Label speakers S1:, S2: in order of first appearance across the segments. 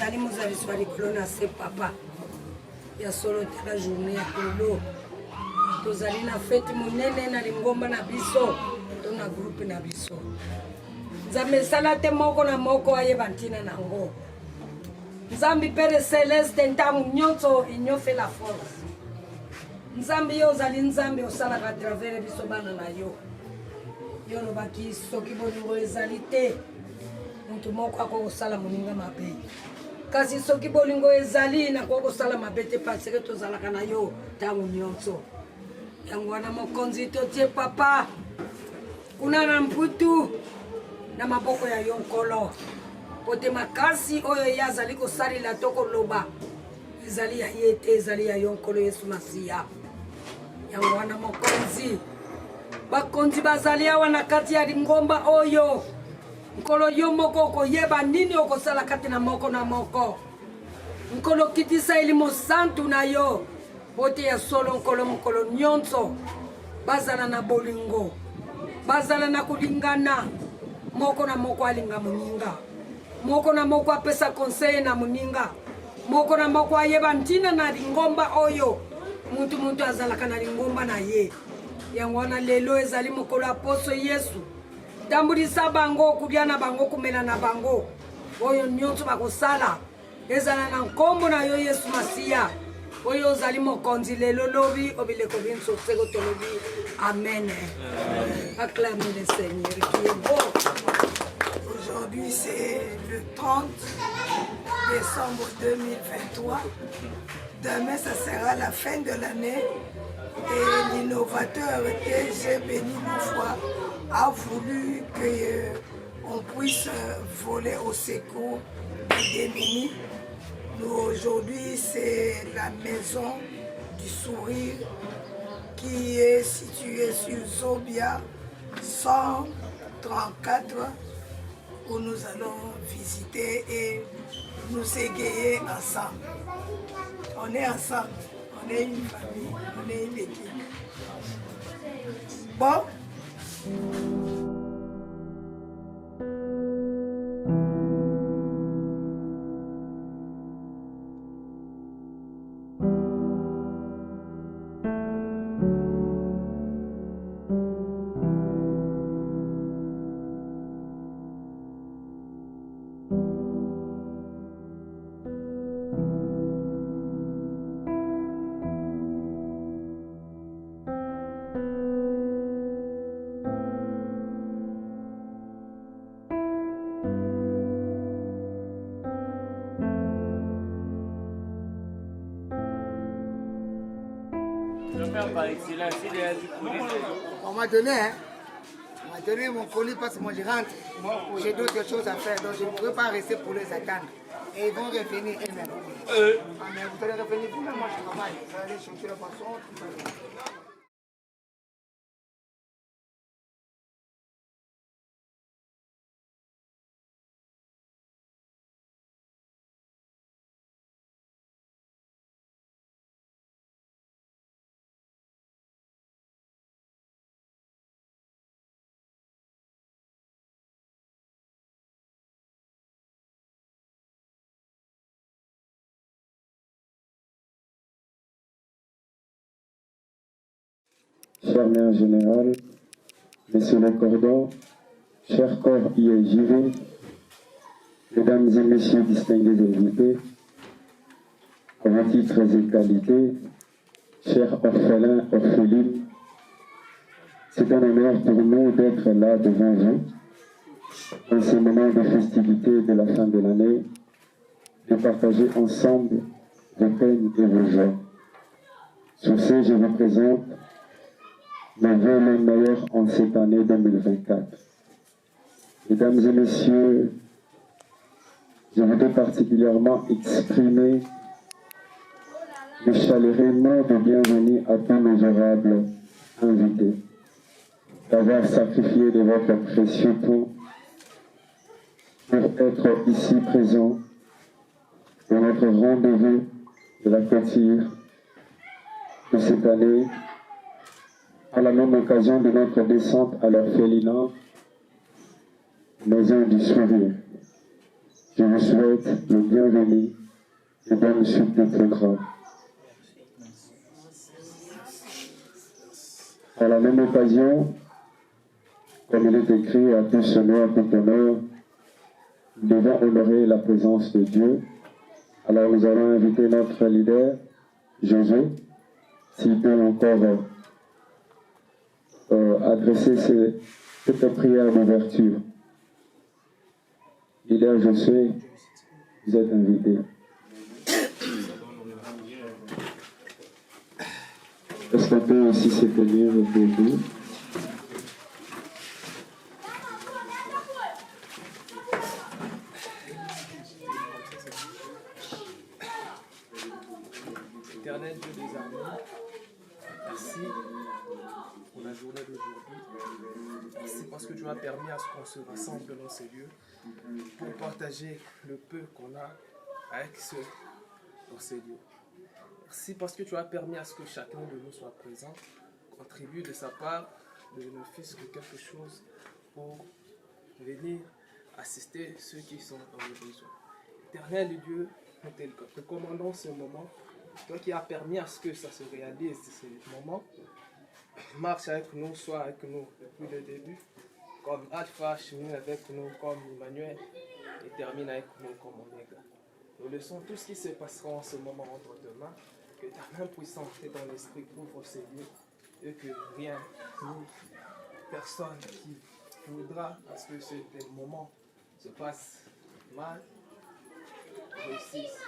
S1: ezali mozalisi wa likolo na se papa ya solo te la journée ya kolo tozali na fete monene na lingomba na biso to na groupe na biso nzambe esala te moko na moko ayeba ntina nango nzambe pere celeste ntango nyonso inyofela force nzambe yo ozali nzambe osalaka travers biso bana na yo yo lobaki soki bolingo ezali te mutu moko akokosala moninga mabe kasi soki bolingo ezali nakoki kosala mabe te paseke tozalaka na yo ntango nyonso yango wana mokonzi totie papa kuna na mputu na maboko ya yo nkolo po te makasi oyo ye azali kosalela to koloba ezali ya ye te ezali ya yo nkolo yesu masiya yango wana mokonzi bakonzi bazali awa na kati ya lingomba oyo nkolo yo moko okoyeba nini okosala kati na moko na moko nkolo kitisa elimo santu na yo po te ya solo nkolo mokolo nyonso bazala na bolingo bazala na kulingana moko na moko alinga moninga moko na moko apesa conseil na moninga moko na moko ayeba ntina na lingomba oyo mutu azalaka na lingomba na ye yango wana lelo ezali mokolo ya poso yesu tambulisa bango kulia na bango kumela na bango oyo nyonso bakosala ezala na nkombo na yo yesu masiya oyo ozali mokonzi lelo lobi obileko binso seko tolobi amen. Acclamez le Seigneur qui est beau.
S2: Aujourd'hui c'est le 30 décembre 2023. Demain ça sera la fin de l'année et l'innovateur que j'ai béni une fois a voulu qu'on puisse voler au secours des démunis. Nous aujourd'hui c'est la maison du sourire qui est située sur Zobia 134 où nous allons visiter et nous égayer ensemble. On est ensemble, on est une famille, on est une équipe. Bon.
S3: On m'a donné, hein. On m'a donné mon colis parce que moi je rentre. J'ai d'autres choses à faire, donc je ne pourrais pas rester pour les attendre. Et ils vont revenir eux-mêmes. Ah, mais vous allez revenir vous-même, moi je travaille. Vous allez aller chercher la poisson, tout ça.
S4: Cher maire général, Monsieur le cordon, chers corps IEJV, Mesdames et Messieurs distingués invités, à vos titres et qualités, chers orphelins, orphelines, c'est un honneur pour nous d'être là devant vous, dans ce moment de festivité de la fin de l'année, de partager ensemble vos peines et vos joies. Sur ce, je vous présente mes vœux les meilleurs en cette année 2024. Mesdames et messieurs, je voudrais particulièrement exprimer le chaleureux mot de bienvenue à tous nos honorables invités, d'avoir sacrifié de votre précieux temps pour être ici présents pour notre rendez-vous de la clôture de cette année, à la même occasion de notre descente à l'orphelinat Maison du Sourire. je vous souhaite le bienvenu et bonne suite de programme. À la même occasion, comme il est écrit à tout honneur, tout honneur, nous devons honorer la présence de Dieu. Alors nous allons inviter notre leader, Josué, s'il peut encore adresser cette prière d'ouverture. Leader Josué, vous êtes invité. Est-ce qu'on peut aussi se tenir debout?
S5: Éternel Dieu des armées, merci pour la journée d'aujourd'hui. Merci parce que tu as permis à ce qu'on se rassemble dans ces lieux pour partager le peu qu'on a avec ceux dans ces lieux. Merci parce que tu as permis à ce que chacun de nous soit présent, contribue de sa part, de ne fût-ce que quelque chose pour venir assister ceux qui sont dans le besoin. Éternel Dieu, nous te commandons ce moment. Toi qui as permis à ce que ça se réalise, ce moment, marche avec nous, sois avec nous depuis le début, comme Alpha, chemine avec nous, comme Emmanuel, et termine avec nous comme Omega. Nous laissons tout ce qui se passera en ce moment entre tes mains, que ta main puissante et ton esprit couvre ces lieux, et que rien, ni personne qui voudra à ce que ce moment se passe mal, réussisse.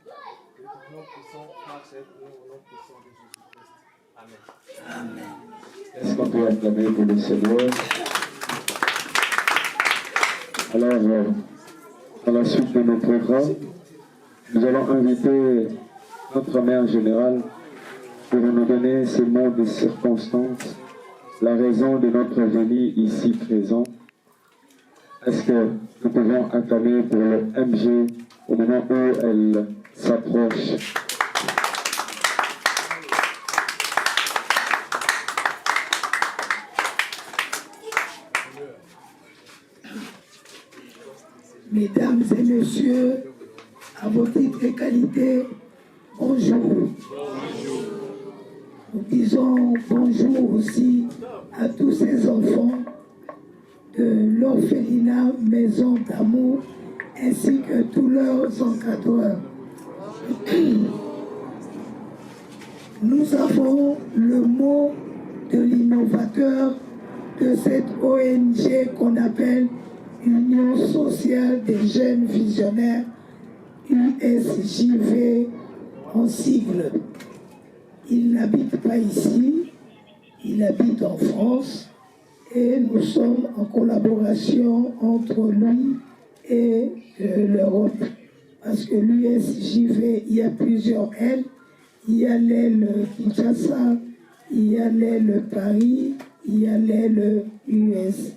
S5: Que nous puissions marcher avec nous au nom puissant de Jésus-Christ. Amen. Amen.
S4: Est-ce qu'on peut acclamer pour le Seigneur? Alors, dans la suite de nos programmes, nous allons inviter notre mère générale pour nous donner ces mots de circonstance, la raison de notre venue ici présent. Est-ce que nous pouvons acclamer pour le MG au moment où elle s'approche?
S2: Mesdames et messieurs, à vos titres et qualités, bonjour. Nous disons bonjour aussi à tous ces enfants de l'orphelinat Maison d'amour ainsi que tous leurs encadreurs. Nous avons le mot de l'innovateur de cette ONG qu'on appelle Union sociale des jeunes visionnaires, USJV en sigle. Il n'habite pas ici, il habite en France et nous sommes en collaboration entre lui et l'Europe. Parce que l'USJV, il y a plusieurs ailes. Il y a l'aile Kinshasa, il y a l'aile Paris, il y a l'aile USA.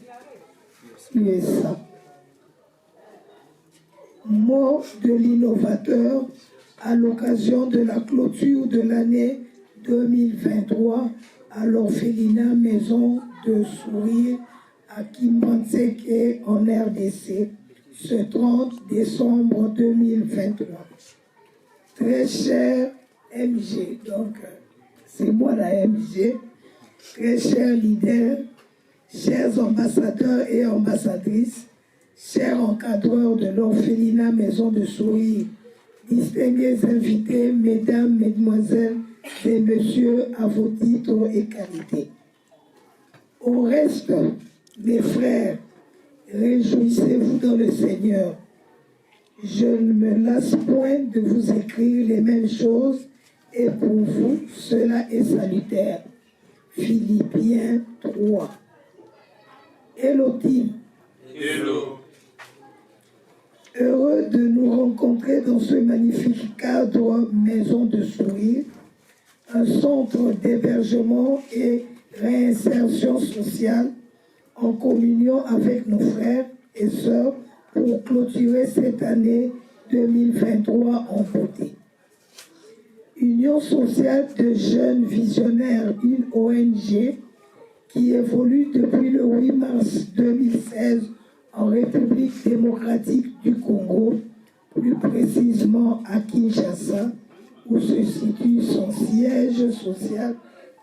S2: Mot de l'innovateur à l'occasion de la clôture de l'année 2023 à l'orphelinat Maison de Sourire à Kimbanseke en RDC, ce 30 décembre 2023. Très cher MG, donc c'est moi la MG, très cher leader, chers ambassadeurs et ambassadrices, chers encadreurs de l'orphelinat Maison de Sourire, distingués invités, mesdames, mesdemoiselles et messieurs, à vos titres et qualités. Au reste, mes frères, réjouissez-vous dans le Seigneur. Je ne me lasse point de vous écrire les mêmes choses, et pour vous, cela est salutaire. Philippiens 3. Elohim.
S5: Hello.
S2: Heureux de nous rencontrer dans ce magnifique cadre Maison de Sourire, un centre d'hébergement et réinsertion sociale en communion avec nos frères et sœurs pour clôturer cette année 2023 en beauté. Union sociale de jeunes visionnaires, une ONG qui évolue depuis le 8 mars 2016 en République démocratique du Congo, plus précisément à Kinshasa, où se situe son siège social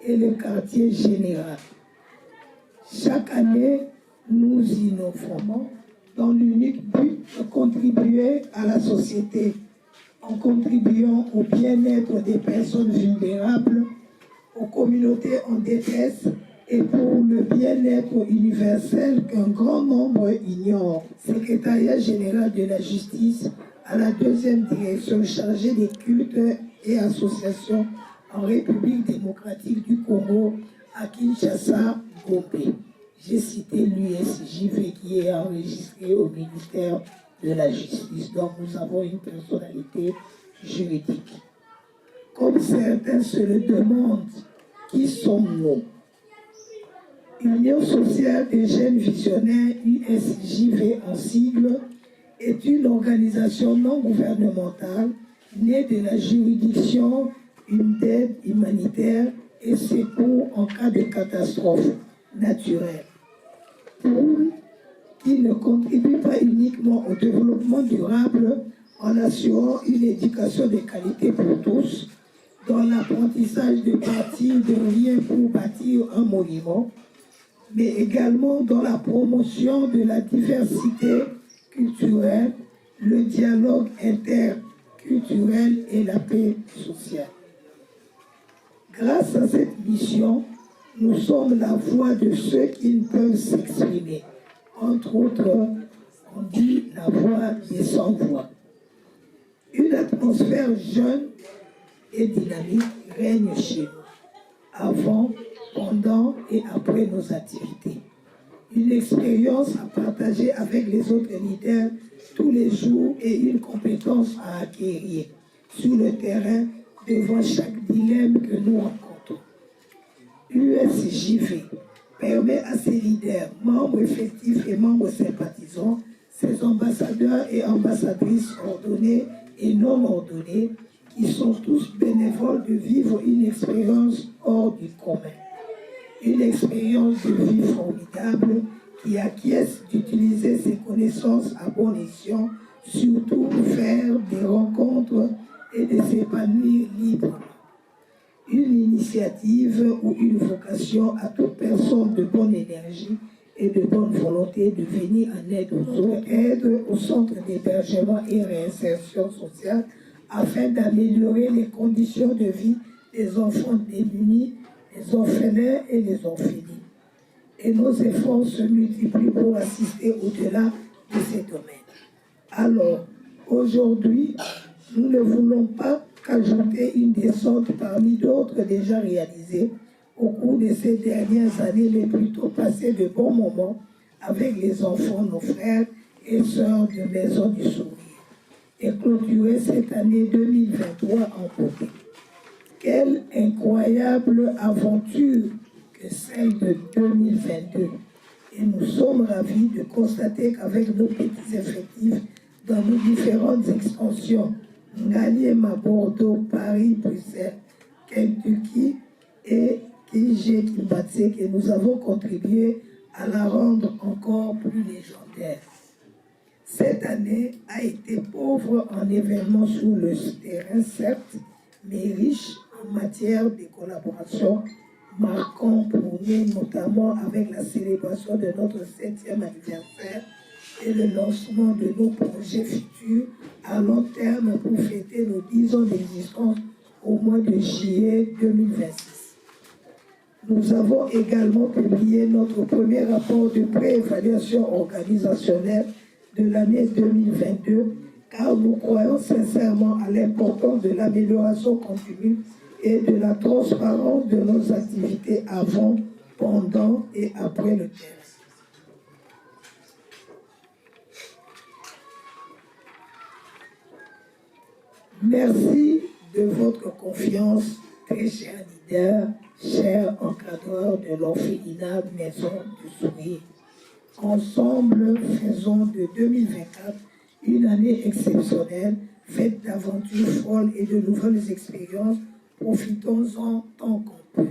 S2: et le quartier général. Chaque année, nous innovons dans l'unique but de contribuer à la société en contribuant au bien-être des personnes vulnérables, aux communautés en détresse et pour le bien-être universel qu'un grand nombre ignore. Secrétariat général de la justice à la 2e direction chargée des cultes et associations en République démocratique du Congo à Kinshasa, Gombe. J'ai cité l'USJV qui est enregistré au ministère de la Justice. Donc nous avons une personnalité juridique. Comme certains se le demandent, qui sommes-nous? Union sociale des jeunes visionnaires, USJV en sigle, est une organisation non gouvernementale née de la juridiction d'aide humanitaire et secours en cas de catastrophe naturelle. Qui ne contribue pas uniquement au développement durable en assurant une éducation de qualité pour tous, dans l'apprentissage de bâtir de liens pour bâtir un monument, mais également dans la promotion de la diversité culturelle, le dialogue interculturel et la paix sociale. Grâce à cette mission, nous sommes la voix de ceux qui ne peuvent s'exprimer. Entre autres, on dit la voix des sans-voix. Une atmosphère jeune et dynamique règne chez nous, avant, pendant et après nos activités. Une expérience à partager avec les autres leaders tous les jours et une compétence à acquérir sur le terrain devant chaque dilemme que nous rencontrons. USJV permet à ses leaders, membres effectifs et membres sympathisants, ses ambassadeurs et ambassadrices ordonnés et non ordonnés, qui sont tous bénévoles, de vivre une expérience hors du commun. Une expérience de vie formidable qui acquiesce d'utiliser ses connaissances à bon escient, surtout faire des rencontres et de s'épanouir librement. Une initiative ou une vocation à toute personne de bonne énergie et de bonne volonté de venir en aide aux autres, aide au centre d'hébergement et réinsertion sociale afin d'améliorer les conditions de vie des enfants démunis, les orphelins et les orphelines. Et nos efforts se multiplient pour assister au-delà de ces domaines. Alors, aujourd'hui, nous ne voulons pas qu'ajouter une descente parmi d'autres déjà réalisées au cours de ces dernières années, mais plutôt passer de bons moments avec les enfants, nos frères et sœurs de Maison du Sourire, et clôturer cette année 2023 en beauté. Quelle incroyable aventure que celle de 2022. Et nous sommes ravis de constater qu'avec nos petits effectifs dans nos différentes extensions, Ngaliema, Bordeaux, Paris, Bruxelles, Kentucky et Kimbatse, que nous avons contribué à la rendre encore plus légendaire. Cette année a été pauvre en événements sur le terrain, certes, mais riche en matière de collaboration, marquant pour nous notamment avec la célébration de notre 7e anniversaire et le lancement de nos projets futurs à long terme pour fêter nos 10 ans d'existence au mois de juillet 2026. Nous avons également publié notre premier rapport de préévaluation organisationnelle de l'année 2022, car nous croyons sincèrement à l'importance de l'amélioration continue et de la transparence de nos activités avant, pendant et après le terme. Merci de votre confiance, très chers leaders, chers encadreurs de l'orphelinat Maison du Sourire. Ensemble, faisons de 2024 une année exceptionnelle, faite d'aventures folles et de nouvelles expériences. Profitons-en tant qu'on peut.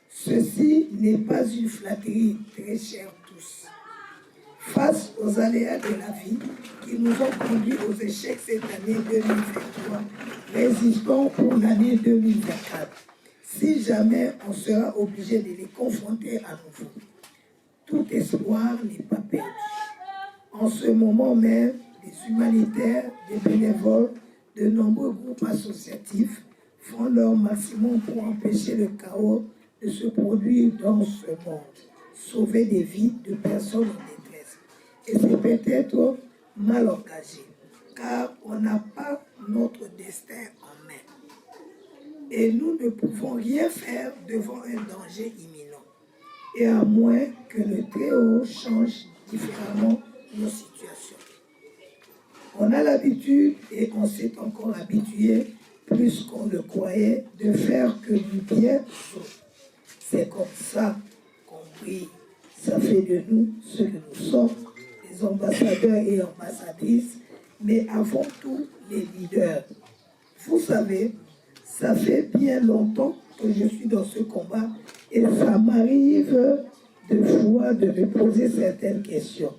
S2: Ceci n'est pas une flatterie, très chers tous. Face aux aléas de la vie qui nous ont conduits aux échecs cette année 2023, résistons pour l'année 2024. Si jamais on sera obligé de les confronter à nouveau, tout espoir n'est pas perdu. En ce moment même, des humanitaires, des bénévoles, de nombreux groupes associatifs font leur maximum pour empêcher le chaos de se produire dans ce monde, sauver des vies de personnes en détresse. Et c'est peut-être mal engagé, car on n'a pas notre destin en main. Et nous ne pouvons rien faire devant un danger imminent, et à moins que le Très-Haut change différemment nos situations. On a l'habitude, et on s'est encore habitué, plus qu'on le croyait, de faire que du bien. C'est comme ça qu'on brille. Ça fait de nous ce que nous sommes, les ambassadeurs et ambassadrices, mais avant tout les leaders. Vous savez, ça fait bien longtemps que je suis dans ce combat et ça m'arrive de fois de me poser certaines questions.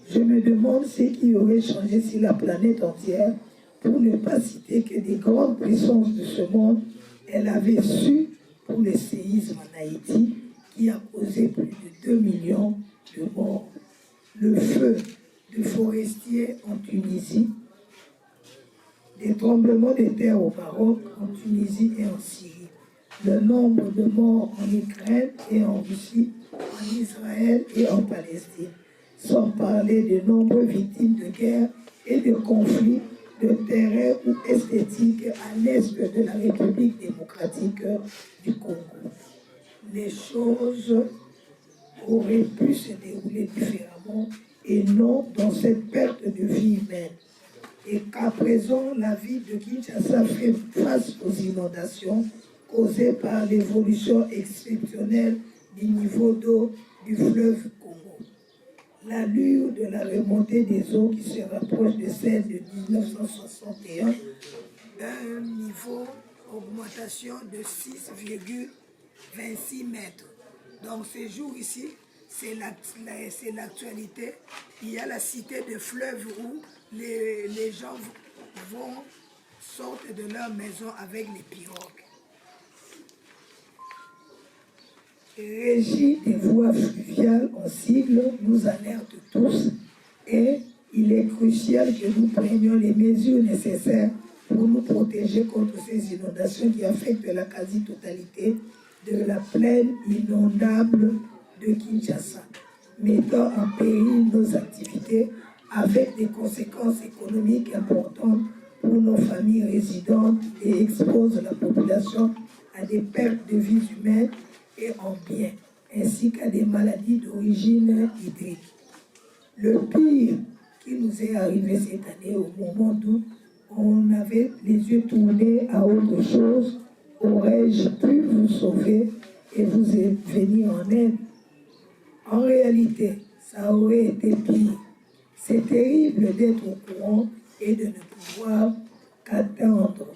S2: Je me demande ce qui aurait changé si la planète entière, pour ne pas citer que des grandes puissances de ce monde, elle avait su pour le séisme en Haïti qui a causé plus de 2 millions de morts. Le feu de forestiers en Tunisie, des tremblements de terre au Maroc, en Tunisie et en Syrie. Le nombre de morts en Ukraine et en Russie, en Israël et en Palestine. Sans parler de nombreuses victimes de guerre et de conflits de terrain ou esthétiques à l'est de la République démocratique du Congo. Les choses auraient pu se dérouler différemment et non dans cette perte de vie humaine. Et qu'à présent, la ville de Kinshasa fait face aux inondations causées par l'évolution exceptionnelle du niveau d'eau du fleuve Congo. L'allure de la remontée des eaux qui se rapproche de celle de 1961 d'un niveau d'augmentation de 6,26 mètres. Donc ces jours ici, c'est l'actualité. Il y a la cité de fleuve où les gens sortent de leur maison avec les pirogues. Régie des voies fluviales en sigle nous alerte tous et il est crucial que nous prenions les mesures nécessaires pour nous protéger contre ces inondations qui affectent la quasi-totalité de la plaine inondable de Kinshasa, mettant en péril nos activités avec des conséquences économiques importantes pour nos familles résidentes et expose la population à des pertes de vies humaines et en biens, ainsi qu'à des maladies d'origine hydrique. Le pire qui nous est arrivé cette année, au moment où on avait les yeux tournés à autre chose, aurais-je pu vous sauver et vous venir en aide? En réalité, ça aurait été pire. C'est terrible d'être au courant et de ne pouvoir qu'attendre.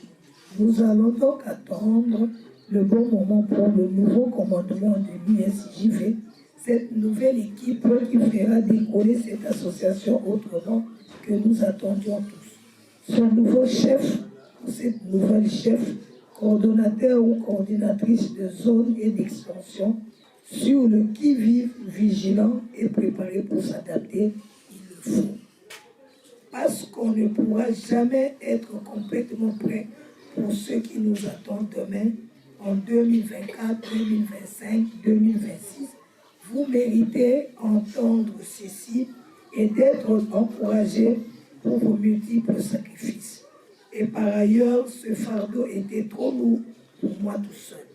S2: Nous allons donc attendre le bon moment pour le nouveau commandement de l'USJV, cette nouvelle équipe qui fera décoller cette association autrement que nous attendions tous. Son nouveau chef, ou cette nouvelle chef, coordonnateur ou coordinatrice de zone et d'extension, sur le qui-vive, vigilant et préparé pour s'adapter, il le faut. Parce qu'on ne pourra jamais être complètement prêt pour ce qui nous attend demain, en 2024, 2025, 2026, vous méritez entendre ceci et d'être encouragé pour vos multiples sacrifices. Et par ailleurs, ce fardeau était trop lourd pour moi tout seul.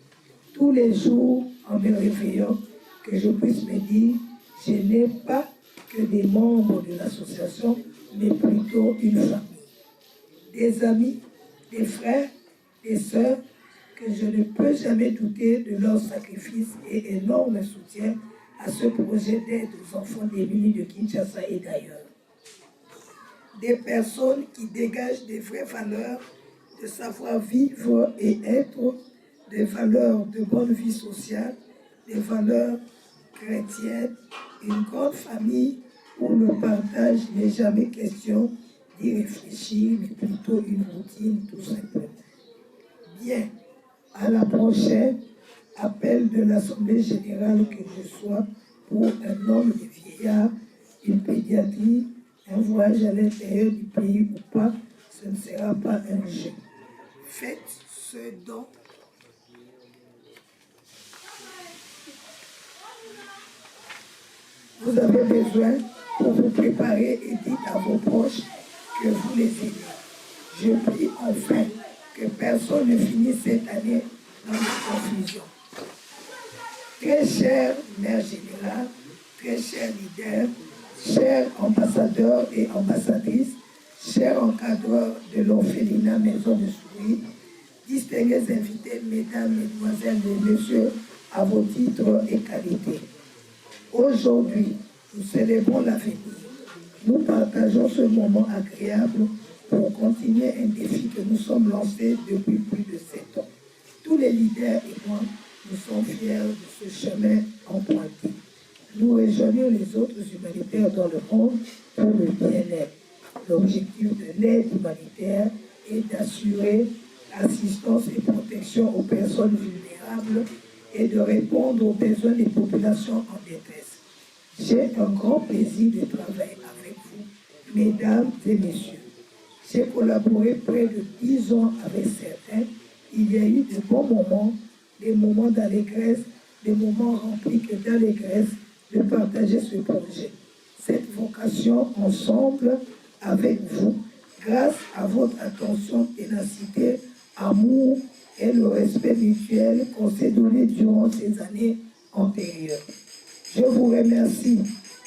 S2: Tous les jours, en me réveillant, que je puisse me dire, je n'ai pas que des membres de l'association, mais plutôt une famille. Des amis, des frères, des sœurs, que je ne peux jamais douter de leur sacrifice et énorme soutien à ce projet d'aide aux enfants démunis de Kinshasa et d'ailleurs. Des personnes qui dégagent des vraies valeurs de savoir vivre et être, des valeurs de bonne vie sociale, des valeurs chrétiennes, une grande famille où le partage n'est jamais question d'y réfléchir, mais plutôt une routine tout simplement. Bien, à la prochaine appel de l'Assemblée générale que je sois pour un homme, des vieillards, une pédiatrie, un voyage à l'intérieur du pays ou pas, ce ne sera pas un jeu. Faites ce dont vous avez besoin pour vous préparer et dites à vos proches que vous les aimez. Je prie enfin que personne ne finisse cette année dans la confusion. Très chère mère générale, très chers leaders, chers ambassadeurs et ambassadrices, chers encadreurs de l'orphelinat Maison de Souris, distingués invités, mesdames, mesdemoiselles et messieurs, à vos titres et qualités. Aujourd'hui, nous célébrons l'avenir. Nous partageons ce moment agréable pour continuer un défi que nous sommes lancés depuis plus de 7 ans. Tous les leaders et moi, nous sommes fiers de ce chemin emprunté. Nous rejoignons les autres humanitaires dans le monde pour le bien-être. L'objectif de l'aide humanitaire est d'assurer assistance et protection aux personnes vulnérables et de répondre aux besoins des populations en détresse. J'ai un grand plaisir de travailler avec vous, mesdames et messieurs. J'ai collaboré près de 10 ans avec certains. Il y a eu de bons moments, des moments d'allégresse, des moments remplis que d'allégresse de partager ce projet. Cette vocation ensemble avec vous, grâce à votre attention, ténacité, amour et le respect mutuel qu'on s'est donné durant ces années antérieures. Je vous remercie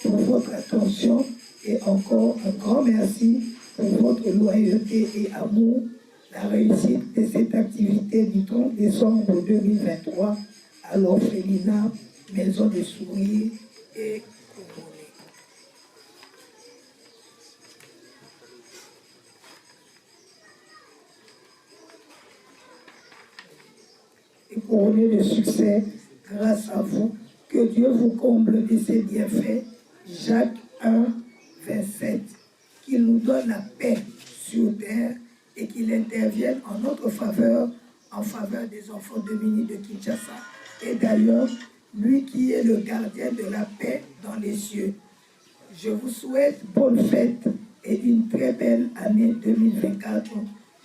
S2: pour votre attention et encore un grand merci pour votre loyauté et amour. La réussite de cette activité du 30 décembre 2023 à l'orphelinat Maison des Sourires est couronnée. Et couronné de succès grâce à vous. Que Dieu vous comble de ses bienfaits. Jacques 1, 27. Qu'il nous donne la paix sur terre et qu'il intervienne en notre faveur, en faveur des enfants démunis de Kinshasa. Et d'ailleurs, lui qui est le gardien de la paix dans les cieux. Je vous souhaite bonne fête et une très belle année 2024.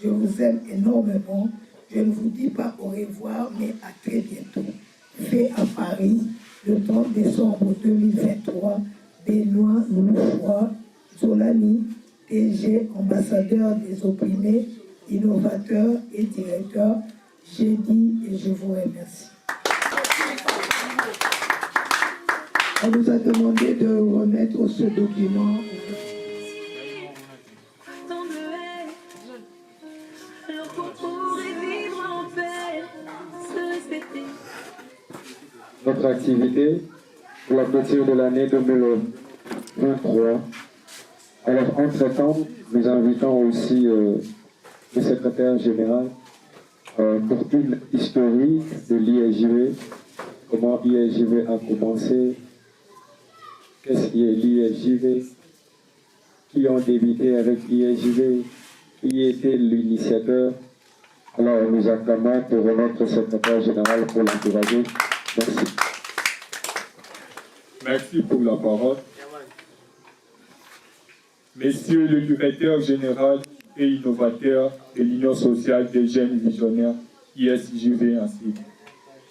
S2: Je vous aime énormément. Je ne vous dis pas au revoir, mais à très bientôt. Fait à Paris, le 30 décembre 2023, Benoît Loufoua Zolani, DG, ambassadeur des opprimés, innovateur et directeur. J'ai dit et je vous remercie. On nous a demandé de remettre ce document.
S4: Notre activité pour la clôture de l'année 2023. Alors, entre-temps, nous invitons aussi le secrétaire général pour une historique de l'ISJV, comment l'ISJV a commencé, qu'est-ce qui est l'ISJV, qui ont débuté avec l'ISJV, qui était l'initiateur. Alors, nous acclamons pour notre secrétaire général pour l'encourager. Merci.
S6: Merci pour la parole. Monsieur le directeur général et innovateur de l'Union sociale des jeunes visionnaires, ISJV ainsi.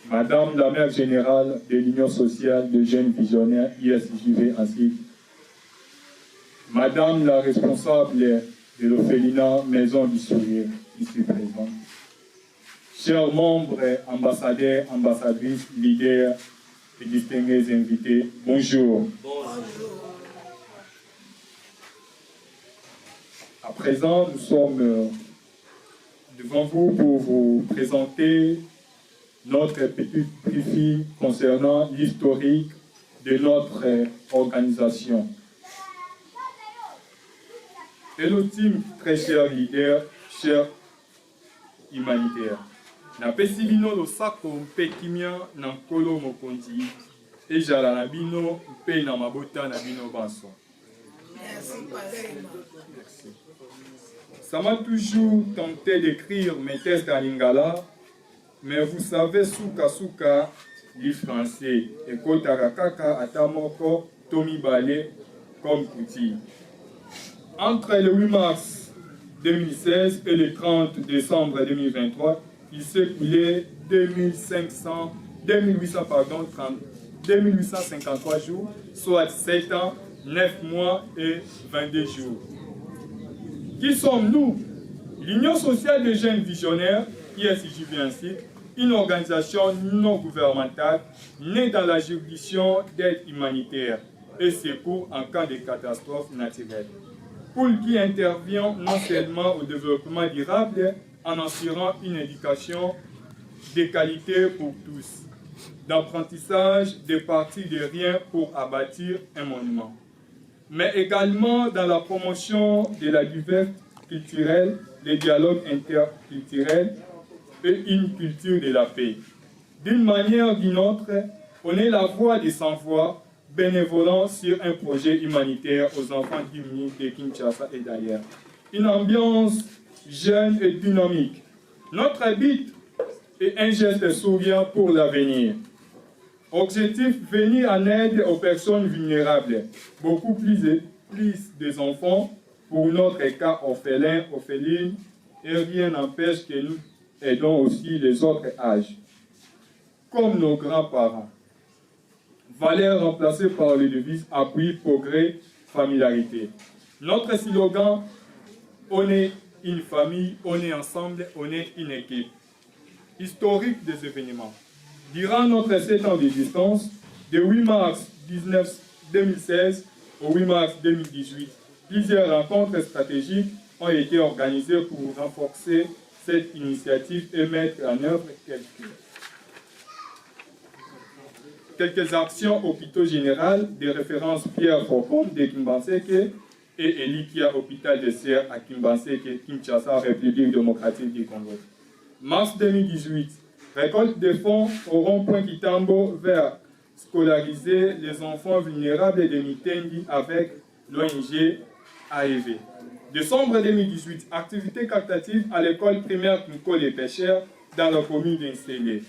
S6: Madame la maire générale de l'Union sociale des jeunes visionnaires, ISJV ainsi. Madame la responsable de l'orphelinat Maison du Sourire, ici présente. Chers membres, ambassadeurs, ambassadrices, leaders et distingués invités, bonjour.
S1: Bonjour.
S6: À présent, nous sommes devant vous pour vous présenter notre petite briefing concernant l'historique de notre organisation. Hello team, très chers leaders, chers humanitaires. Napesi bino losako mpe kimia na nkolo mokonzi ezala na bino mpe na mabota na bino banso.
S3: Merci, pareillement.
S6: Ça m'a toujours tenté d'écrire mes tests en lingala, mais vous savez, Souka du français, et Kotarakaka Atamoko, Tomi Balé, comme Kouti. Entre le 8 mars 2016 et le 30 décembre 2023, il s'est écoulé 2853 jours, soit 7 ans, 9 mois et 22 jours. Qui sommes-nous? L'Union sociale des jeunes visionnaires, ISJV ainsi, une organisation non gouvernementale née dans la juridiction d'aide humanitaire et secours en cas de catastrophe naturelle. Poule qui intervient non seulement au développement durable en assurant une éducation de qualité pour tous, d'apprentissage de partir de rien pour abattre un monument, mais également dans la promotion de la diversité culturelle, le dialogue interculturel et une culture de la paix. D'une manière ou d'une autre, on est la voix des sans-voix, bénévolant sur un projet humanitaire aux enfants démunis de Kinshasa et d'ailleurs. Une ambiance jeune et dynamique. Notre but est un geste souriant pour l'avenir. Objectif, venir en aide aux personnes vulnérables, beaucoup plus des enfants, pour notre cas orphelins, orphelines, et rien n'empêche que nous aidons aussi les autres âges, comme nos grands-parents. Valeur remplacée par le devise appui, progrès, familiarité. Notre slogan, on est une famille, on est ensemble, on est une équipe. Historique des événements. Durant notre 7 ans d'existence, de 8 mars 2016 au 8 mars 2018, plusieurs rencontres stratégiques ont été organisées pour renforcer cette initiative et mettre en œuvre quelques actions au hôpital général de référence Pierre Faucon de Kimbanseke et Elikia Hôpital de Serre à Kimbanseke, Kinshasa, République démocratique du Congo. Mars 2018, récolte de fonds au rond-point Kitambo vers scolariser les enfants vulnérables de Mitendi avec l'ONG AEV. Décembre 2018, activité caritative à l'école primaire Nico les Pêcheurs dans la commune d'Insélé.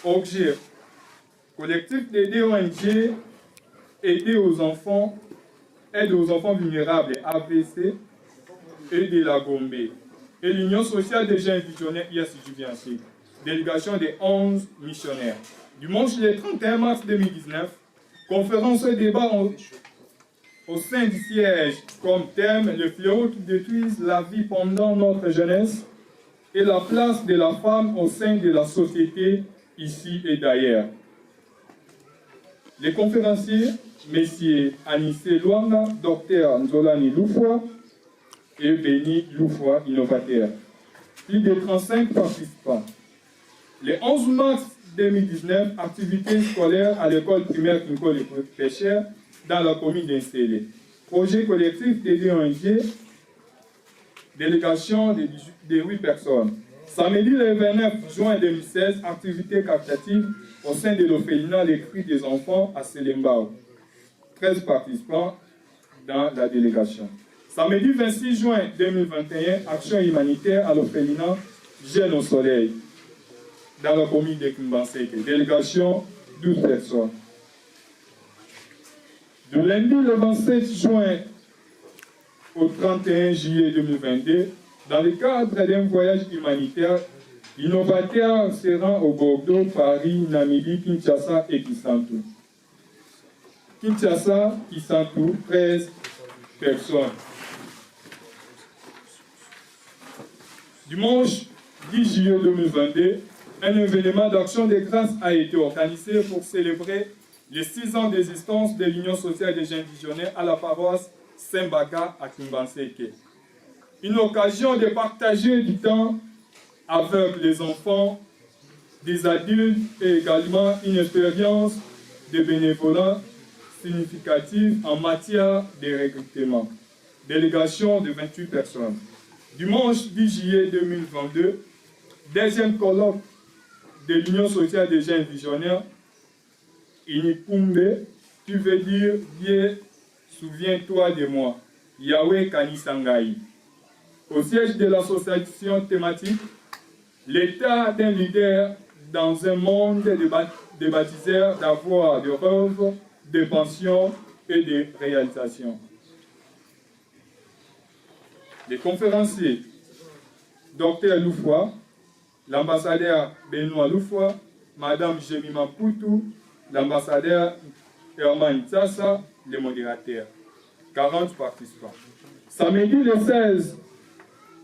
S6: Objet, collectif d'aider ONG, aide aux enfants vulnérables AVC et de la Gombe. Et l'Union sociale des jeunes visionnaires ISJV, délégation de 11 missionnaires. Dimanche le 31 mars 2019, conférence et débat au sein du siège comme thème le fléau qui détruise la vie pendant notre jeunesse et la place de la femme au sein de la société ici et d'ailleurs. Les conférenciers, messieurs Anissé Luanga, Dr Nzolani Loufwa et Béni Loufwa, innovateur. Plus de 35 participants. Le 11 mars 2019, activité scolaire à l'école primaire Kinko les Pêcheurs dans la commune d'Insélé. Projet collectif des ONG, délégation de 8 personnes. Samedi le 29 juin 2016, activité caritative au sein de l'orphelinat Les Cris des enfants à Selembao. 13 participants dans la délégation. Samedi 26 juin 2021, action humanitaire à l'orphelinat Jeunes au Soleil dans la commune de Kimbanseke. Délégation 12 personnes. De lundi le 27 juin au 31 juillet 2022, dans le cadre d'un voyage humanitaire, innovateur se rend au Bordeaux, Paris, Namibie, Kinshasa et Kisantu. Kinshasa, Kisantu, 13 personnes. Dimanche 10 juillet 2022, un événement d'action de grâce a été organisé pour célébrer les 6 ans d'existence de l'Union sociale des jeunes visionnaires à la paroisse Saint-Baka à Kimbanseke. Une occasion de partager du temps avec les enfants, des adultes et également une expérience de bénévolat significative en matière de recrutement. Délégation de 28 personnes. Dimanche 10 juillet 2022, deuxième colloque de l'Union sociale des jeunes visionnaires, Inipumbe, qui veut dire Dieu, souviens-toi de moi. Yahweh Kanisangai. Au siège de l'association thématique, l'état d'un leader dans un monde de baptiseurs, d'avoir, de rêves, de pensions et de réalisations. Les conférenciers, Dr Loufoua, l'ambassadeur Benoît Loufoua, Madame Jemima Poutou, l'ambassadeur Herman Tsassa, les modérateurs. 40 participants. Samedi le 16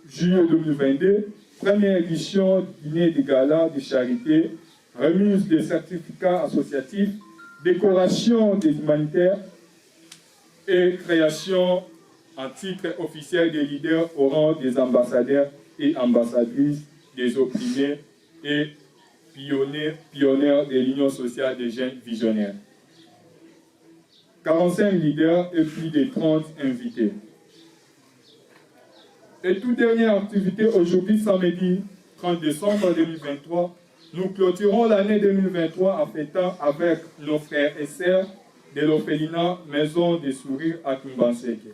S6: juillet 2022, première édition dîner de gala de charité, remise de certificats associatifs, décoration des humanitaires et création en titre officiel des leaders au rang des ambassadeurs et ambassadrices des opprimés et pionnières de l'Union sociale des jeunes visionnaires. 45 leaders et plus de 30 invités. Et toute dernière activité aujourd'hui, samedi 30 décembre 2023, nous clôturons l'année 2023 en fêtant avec nos frères et sœurs de l'orphelinat Maison des Sourires à Kumbanseke.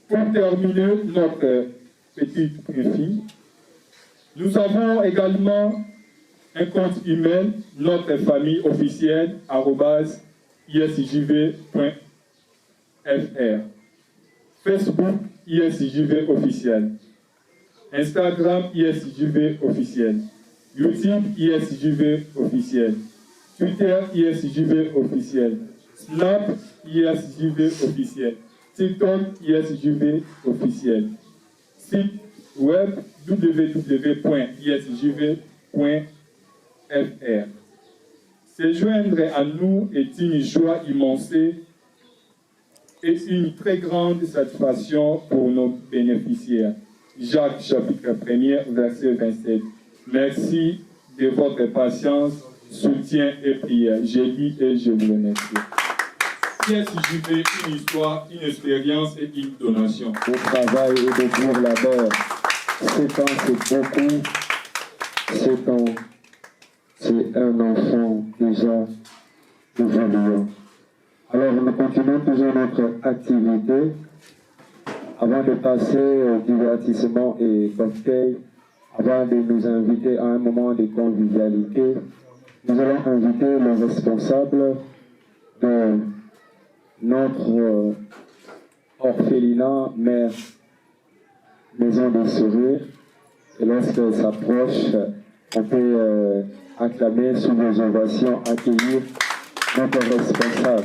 S6: Pour terminer notre petite briefing, nous avons également un compte email, notre famille officielle, @isjv.fr. Facebook, ISJV officiel. Instagram, ISJV officiel. YouTube, ISJV officiel. Twitter, ISJV officiel. Snap, ISJV officiel. TikTok, ISJV officiel. Site web www.isjv.fr. Se joindre à nous est une joie immense et une très grande satisfaction pour nos bénéficiaires. Jacques chapitre 1er, verset 27. Merci de votre patience, soutien et prière. Je dis et je vous remercie. ISJV, une histoire, une expérience et une donation.
S4: Le travail et de dur labeur. 7 ans, c'est beaucoup. 7 ans, c'est un enfant déjà évoluant. Alors, nous continuons toujours notre activité. Avant de passer au divertissement et cocktail, avant de nous inviter à un moment de convivialité, nous allons inviter le responsable de notre orphelinat mère Maison des Sourires. Et lorsqu'elle s'approche, on peut acclamer sous nos ovations, accueillir notre responsable.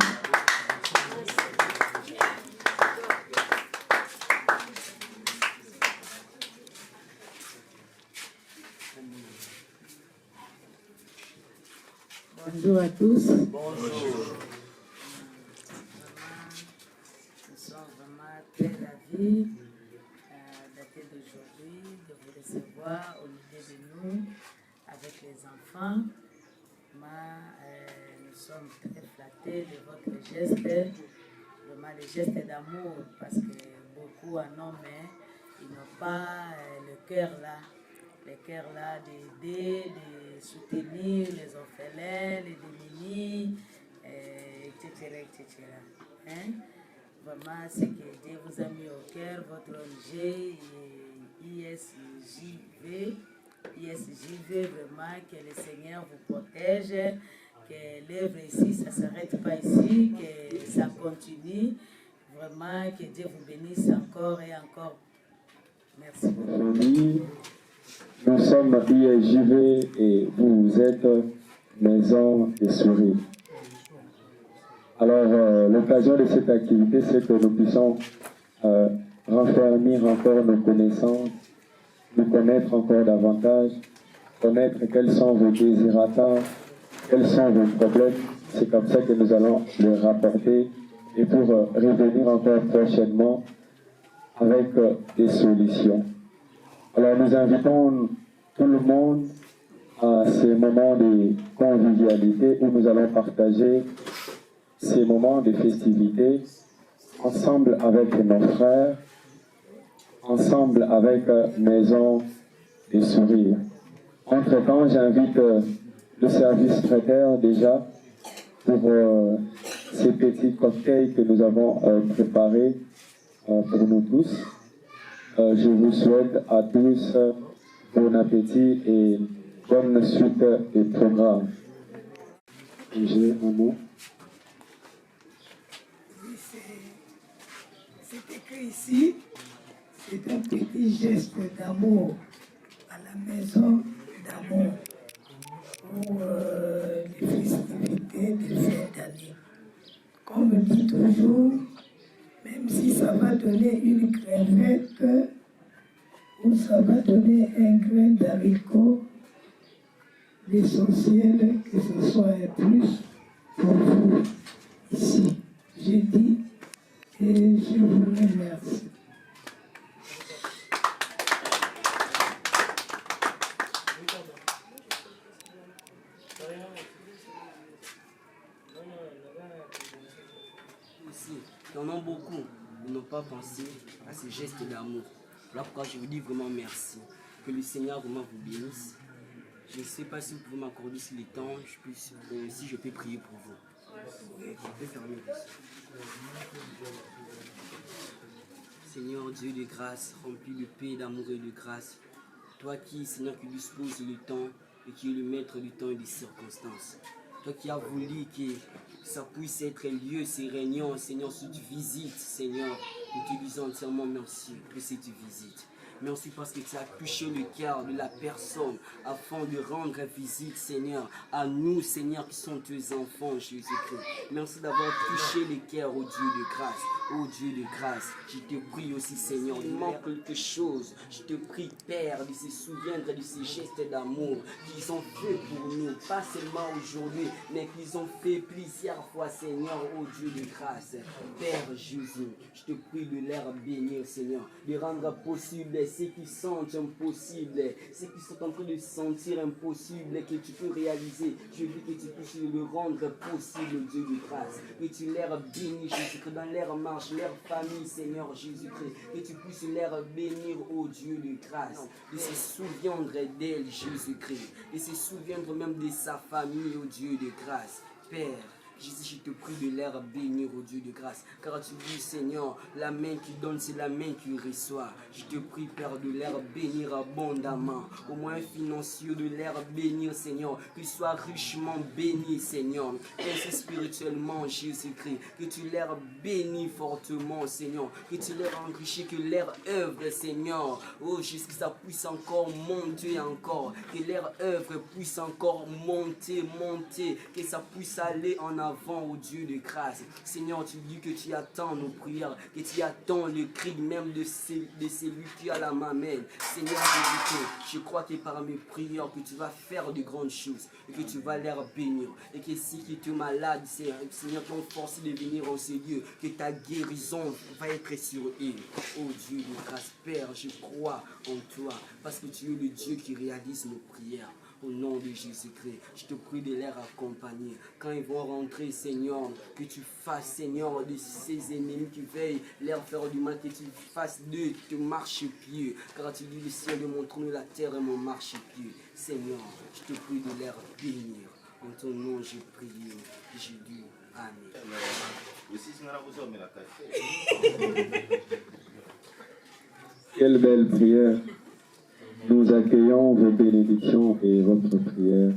S2: Bonjour à tous.
S3: Bonjour.
S7: Nous sommes vraiment très ravis dater d'aujourd'hui de vous recevoir au milieu de nous avec les enfants. Nous sommes très flattés de votre geste, vraiment le geste d'amour, parce que beaucoup en ont, mais ils n'ont pas le cœur là d'aider, de soutenir les orphelins, les démunis, etc. Hein? Vraiment, ce que Dieu vous a mis au cœur, votre ONG, ISJV, vraiment, que le Seigneur vous protège, que l'œuvre ici, ça ne s'arrête pas ici, que ça continue. Vraiment, que Dieu vous bénisse encore et encore. Merci beaucoup.
S4: Nous sommes ISJV et vous êtes Maison des Sourires. Alors, l'occasion de cette activité, c'est que nous puissions raffermir encore nos connaissances, nous connaître encore davantage, connaître quels sont vos désirata, quels sont vos problèmes. C'est comme ça que nous allons les rapporter et pour revenir encore prochainement avec des solutions. Alors, nous invitons tout le monde à ces moments de convivialité où nous allons partager ces moments de festivité ensemble avec nos frères ensemble avec Maison des Sourires. Entre-temps, j'invite le service traiteur déjà pour ces petits cocktails que nous avons préparés pour nous tous. Je vous souhaite à tous bon appétit et bonne suite des programmes. J'ai un mot.
S2: C'est écrit ici, c'est un petit geste d'amour à la maison d'amour pour les festivités des fêtes d'année. Comme on dit toujours, même si ça va donner une crevette ou ça va donner un grain d'haricot, l'essentiel que ce soit un plus pour vous ici. J'ai dit et je vous remercie.
S8: Aussi, il y en a beaucoup qui n'ont pas pensé à ces gestes d'amour. Voilà pourquoi je vous dis vraiment merci. Que le Seigneur vraiment vous bénisse. Je ne sais pas si vous pouvez m'accorder si le temps, si je peux prier pour vous. Je peux fermer les yeux. Seigneur Dieu de grâce, rempli de paix, d'amour et de grâce. Toi qui, Seigneur, qui disposes du temps et qui es le maître du temps et des circonstances. Toi qui as voulu que ça puisse être lieu, ces réunions, Seigneur, cette visite, Seigneur, nous te disons entièrement merci pour cette visite. Merci parce que tu as touché le cœur de la personne afin de rendre visite, Seigneur, à nous, Seigneur, qui sont tes enfants, Jésus-Christ. Merci d'avoir touché le cœur, ô Dieu de grâce. Ô Dieu de grâce, je te prie aussi, Seigneur, il manque quelque chose. Je te prie, Père, de se souvenir de ces gestes d'amour qu'ils ont fait pour nous, pas seulement aujourd'hui, mais qu'ils ont fait plusieurs fois, Seigneur, ô Dieu de grâce. Père Jésus, je te prie de les bénir, Seigneur, de rendre possible ce qui sentent impossible, ce qui sont en train de sentir impossible, que tu peux réaliser. Je veux que tu puisses le rendre possible, Dieu de grâce. Que tu les bénis, Jésus-Christ, dans leur marche, leur famille, Seigneur Jésus-Christ. Que tu puisses les bénir, ô Dieu de grâce. De se souvenir d'elle, Jésus-Christ. De se souvenir même de sa famille, ô Dieu de grâce. Père, Jésus, je te prie de l'air bénir au Dieu de grâce. Car tu dis, Seigneur, la main qui donne, c'est la main qui reçoit. Je te prie, Père, de l'air bénir abondamment. Au moins financier, de l'air bénir, Seigneur. Qu'il soit richement béni, Seigneur. Ainsi spirituellement, Jésus-Christ. Que tu l'air bénis fortement, Seigneur. Que tu l'air enrichis, que l'air œuvre, Seigneur. Oh, Jésus, que ça puisse encore monter encore. Que l'air œuvre puisse encore monter. Que ça puisse aller en avant. Au Dieu de grâce. Seigneur, tu dis que tu attends nos prières, que tu attends le cri même de celui qui a la mamelle. Seigneur, je crois que par mes prières, que tu vas faire de grandes choses et que tu vas les bénir. Et que si tu es malade, Seigneur, qui ont forcé de venir en ce lieu, que ta guérison va être sur eux. Oh Dieu de grâce, Père, je crois en toi parce que tu es le Dieu qui réalise nos prières. Au nom de Jésus-Christ, je te prie de les accompagner. Quand ils vont rentrer, Seigneur, que tu fasses, Seigneur, de ces ennemis qui veillent leur faire du mal, que tu fasses de te marchepied. Car tu dis le ciel de mon trône, la terre est mon marchepied. Seigneur, je te prie de les bénir. En ton nom, je prie, je dis Amen.
S4: Quelle belle prière. Nous accueillons vos bénédictions et votre prière.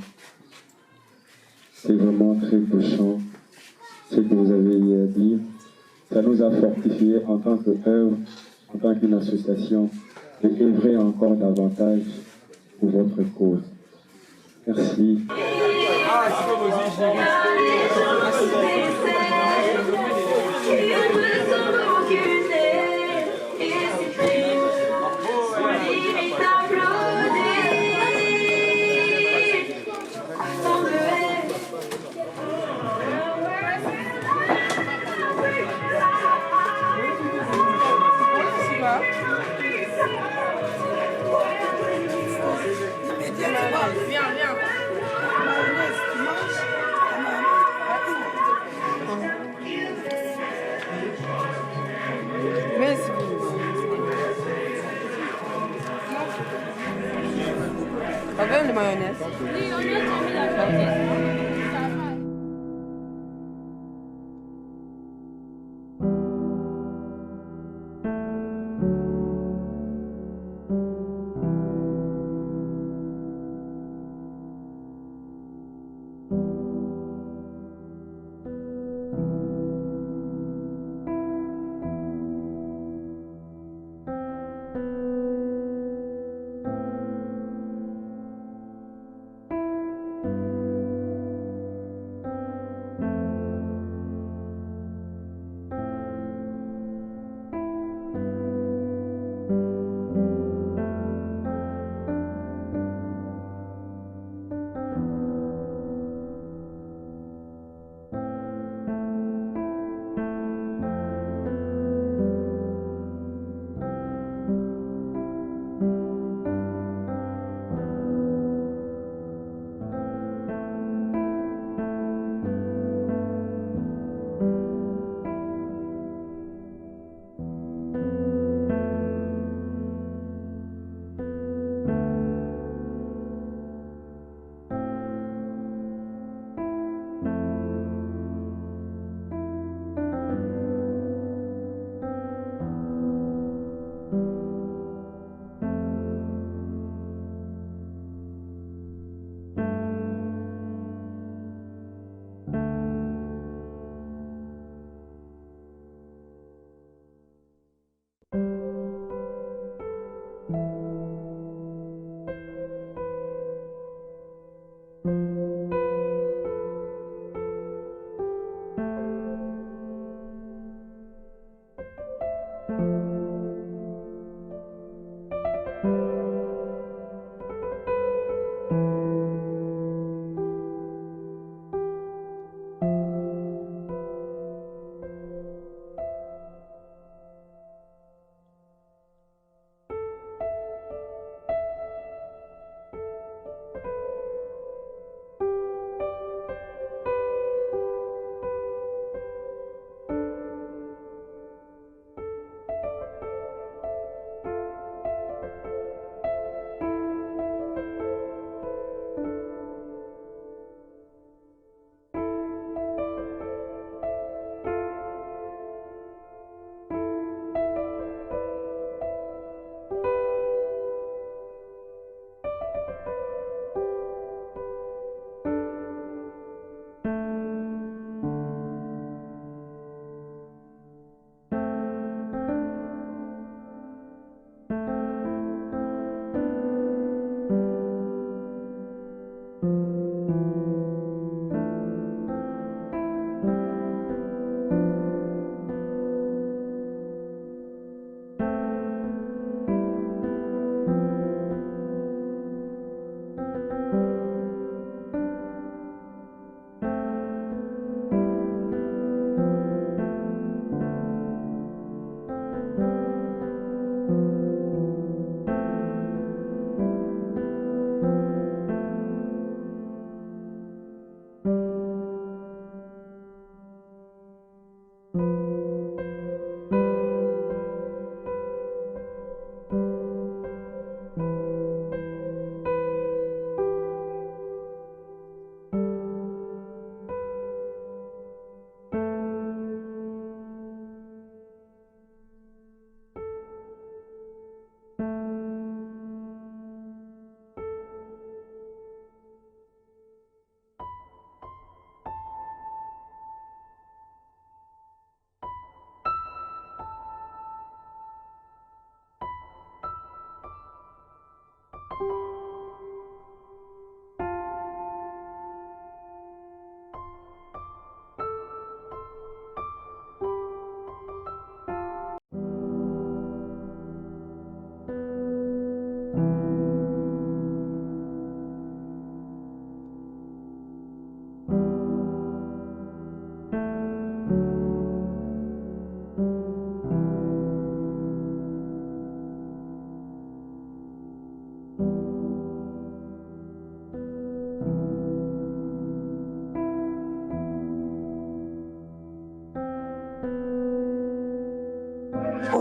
S4: C'est vraiment très touchant ce que vous avez eu à dire. Ça nous a fortifiés en tant qu'œuvre, en tant qu'une association, et œuvrer encore davantage pour votre cause. Merci.
S9: Un de mayonnaise.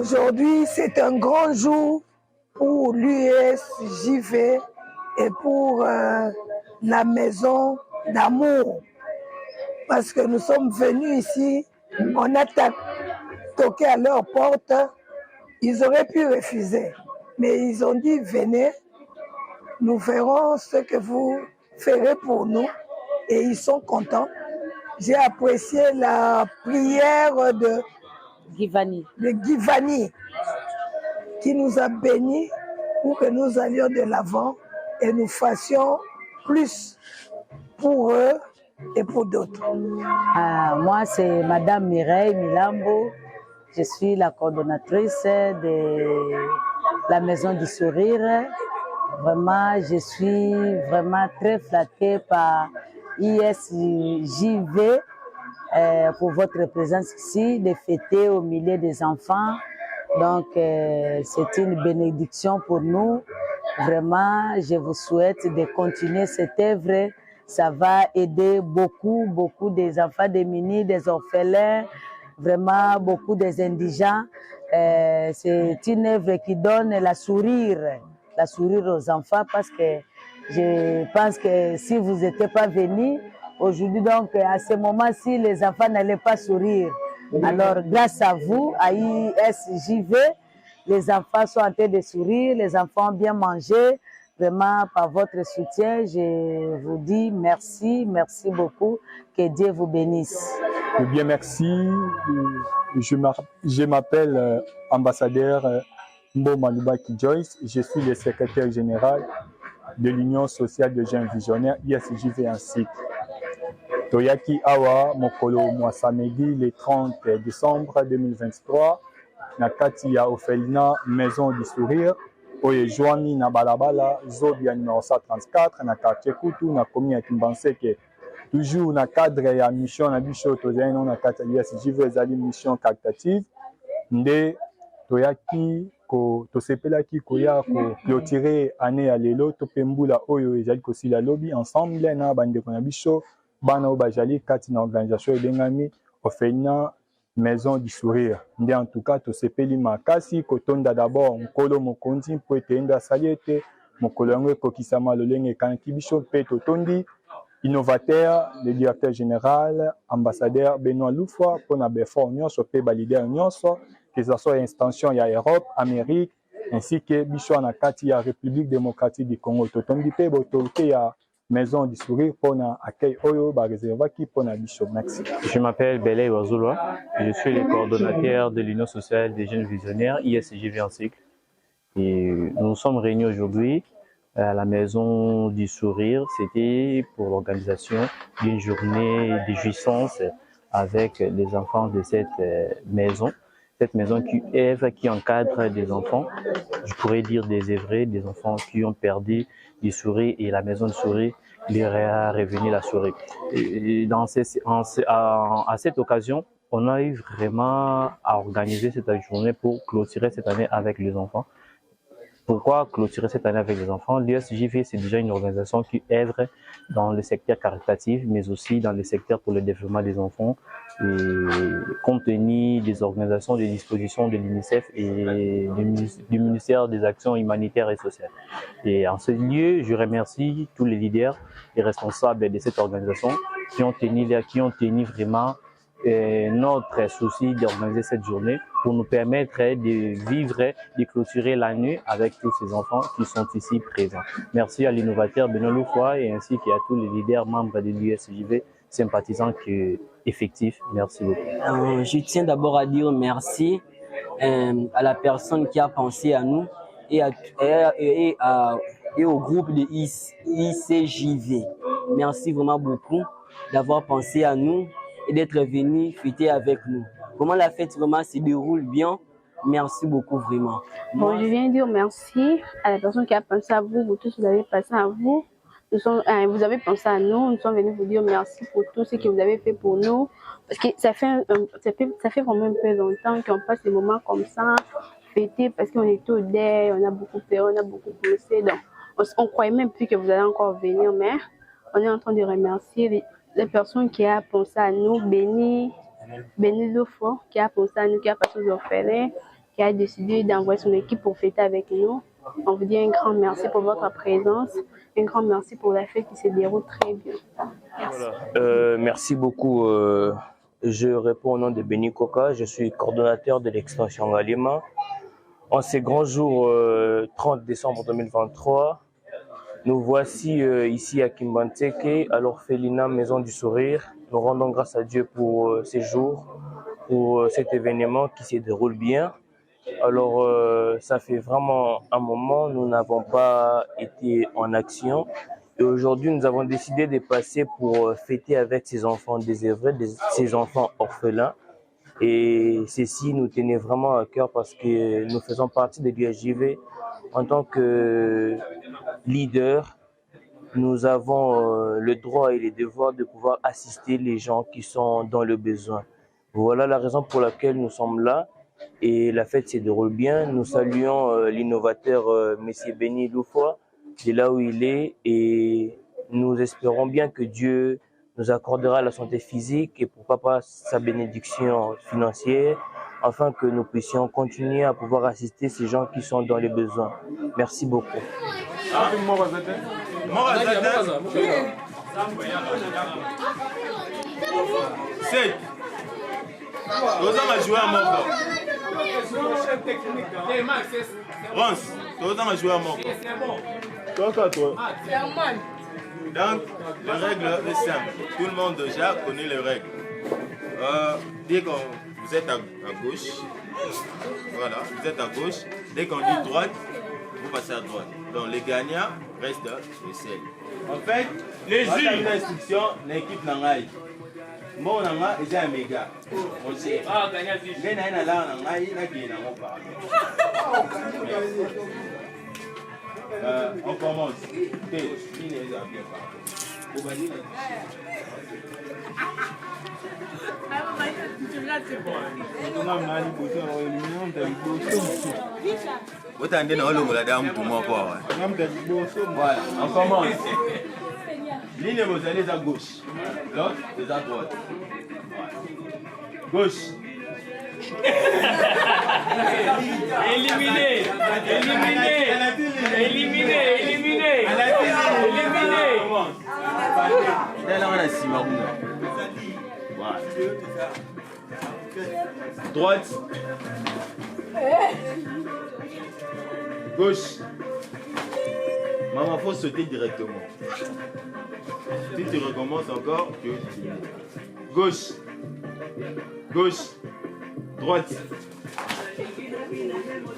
S2: Aujourd'hui, c'est un grand jour pour l'USJV et pour la maison d'amour. Parce que nous sommes venus ici, on a toqué à leur porte, ils auraient pu refuser. Mais ils ont dit, venez, nous verrons ce que vous ferez pour nous. Et ils sont contents. J'ai apprécié la prière de Givani, qui nous a bénis pour que nous allions de l'avant et nous fassions plus pour eux et pour d'autres.
S9: Moi, c'est Madame Mireille Milambo. Je suis la coordonnatrice de la Maison du Sourire. Vraiment, je suis vraiment très flattée par ISJV pour votre présence ici, de fêter au milieu des enfants. Donc, c'est une bénédiction pour nous. Vraiment, je vous souhaite de continuer cette œuvre. Ça va aider beaucoup des enfants démunis, des orphelins, vraiment beaucoup des indigents. C'est une œuvre qui donne la sourire aux enfants, parce que je pense que si vous n'étiez pas venus aujourd'hui, donc à ce moment-ci, les enfants n'allaient pas sourire. Alors, grâce à vous, à ISJV, les enfants sont en train de sourire, les enfants ont bien mangé. Vraiment, par votre soutien, je vous dis merci beaucoup, que Dieu vous bénisse.
S6: Eh bien, merci. Je m'appelle ambassadeur Mboma Lubaki Joyce. Je suis le secrétaire général de l'Union sociale de jeunes visionnaires ISJV ainsi. Toyaki Awa Mokolo mwa samedi le 30 décembre 2023 na kati ya Ophelina Maison du Sourire oyo ejwami na balabala zobi ya numéro 134 na quartier Kutu na commune ya Kimbanseke. Toujours na cadre ya mission na biso tozali na kati ya ISJV ezali mission caritative nde toyaki tosepelaki koya ko clôturer année ya lelo topembula oyo ezali kosila lobi ensemble na bandeko na biso bana oyo bazali kati na organisation ebengami Ophelina Maison du Sourire. Nde en tout cas tosepeli makasi kotonda d'abord nkolo mokonzi mpo ete ende asali ete mokolo yango ekokisama lolenge ekanaki biso mpe totondi innovateur, le directeur général, ambassadeur Benoît Loufwa pour na befort nyonso mpe balider nyonso, que ce soit extension ya Europe, Amérique, ainsi que biso na kati ya République démocratique du Congo. Totondi mpe botorité ya Maison du Sourire pour na accueil oyo ba réservaki pour na biso. Merci.
S10: Je m'appelle Belay Wazulwa, je suis le coordonnateur de l'Union sociale des jeunes visionnaires ISJV en cycle. Et nous nous sommes réunis aujourd'hui à la Maison du Sourire. C'était pour l'organisation d'une journée de jouissance avec les enfants de cette maison. Cette maison qui œuvre, qui encadre des enfants, je pourrais dire des œuvrés, des enfants qui ont perdu du sourire, et la Maison du Sourire leur a revenu la souris. Et à cette occasion, on a eu vraiment à organiser cette journée pour clôturer cette année avec les enfants. Pourquoi clôturer cette année avec les enfants? L'ISJV, c'est déjà une organisation qui œuvre dans le secteur caritatif, mais aussi dans le secteur pour le développement des enfants, et compte tenu des organisations, des dispositions de l'UNICEF et du ministère des Actions humanitaires et sociales. Et en ce lieu, je remercie tous les leaders et responsables de cette organisation qui ont tenu vraiment notre souci d'organiser cette journée pour nous permettre de vivre, de clôturer l'année avec tous ces enfants qui sont ici présents. Merci à l'innovateur Benoît Loufwa et ainsi qu'à tous les leaders membres de l'ISJV, sympathisants et effectifs. Merci beaucoup.
S8: Je tiens d'abord à dire merci à la personne qui a pensé à nous et au groupe de ICJV. Merci vraiment beaucoup d'avoir pensé à nous et d'être venu fêter avec nous. Comment la fête vraiment se déroule bien? Merci beaucoup vraiment.
S11: Bon, je viens dire merci à la personne qui a pensé à vous, vous tous vous avez pensé à vous. Vous avez pensé à nous, nous sommes venus vous dire merci pour tout ce que vous avez fait pour nous. Parce que ça fait vraiment un peu longtemps qu'on passe des moments comme ça, fêter, parce qu'on est au deuil, on a beaucoup peur, on a beaucoup poussé. Donc, on croyait même plus que vous allez encore venir, mais on est en train de remercier les personnes qui ont pensé à nous, Béni Lofo, qui a pensé à nous, qui a passé aux orphelins, qui a décidé d'envoyer son équipe pour fêter avec nous. On vous dit un grand merci pour votre présence, un grand merci pour la fête qui se déroule très bien. Merci.
S12: Voilà. Merci beaucoup. Je réponds au nom de Benny Koka, je suis coordonnateur de l'extension Galima. En ces grands jours 30 décembre 2023, nous voici ici à Kimbanteke, à l'orphelinat Maison du Sourire. Nous rendons grâce à Dieu pour ces jours, pour cet événement qui se déroule bien. Alors, ça fait vraiment un moment, nous n'avons pas été en action. Et aujourd'hui, nous avons décidé de passer pour fêter avec ces enfants désœuvrés, ces enfants orphelins. Et ceci nous tenait vraiment à cœur parce que nous faisons partie de l'USJV. En tant que leader, nous avons le droit et le devoir de pouvoir assister les gens qui sont dans le besoin. Voilà la raison pour laquelle nous sommes là. Et la fête se déroule bien. Nous saluons l'innovateur M. Benny Loufoua, de là où il est, et nous espérons bien que Dieu nous accordera la santé physique et pourquoi pas sa bénédiction financière, afin que nous puissions continuer à pouvoir assister ces gens qui sont dans les besoins. Merci beaucoup.
S13: Donc, les règles est simple. Tout le monde déjà connaît les règles. Dès que vous êtes à gauche, voilà, vous êtes à gauche. Dès qu'on dit droite, vous passez à droite. Donc, les gagnants restent les seuls. En fait, les juges d'instruction, l'équipe Nangaï. Mon Nanga est un méga. On sait. Ah, gagnant juge. Les Nana là, Nangaï, n'a qui est on commence. Voilà, on commence. Ligne, vous allez à gauche. L'autre, c'est à droite. Gauche.
S14: Éliminé.
S13: Droite. Gauche. Maman, faut sauter directement. Si tu recommences encore, tu gauche. Gauche. Droite.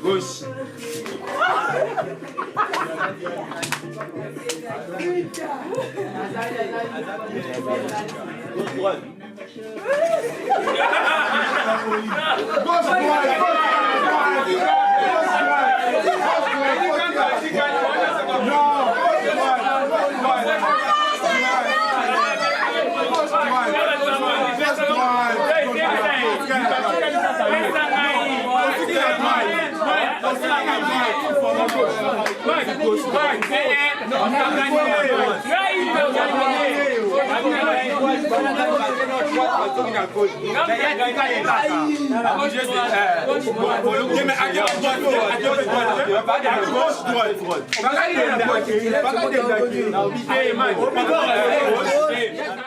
S13: Gauche. Gauche, droite. Droite.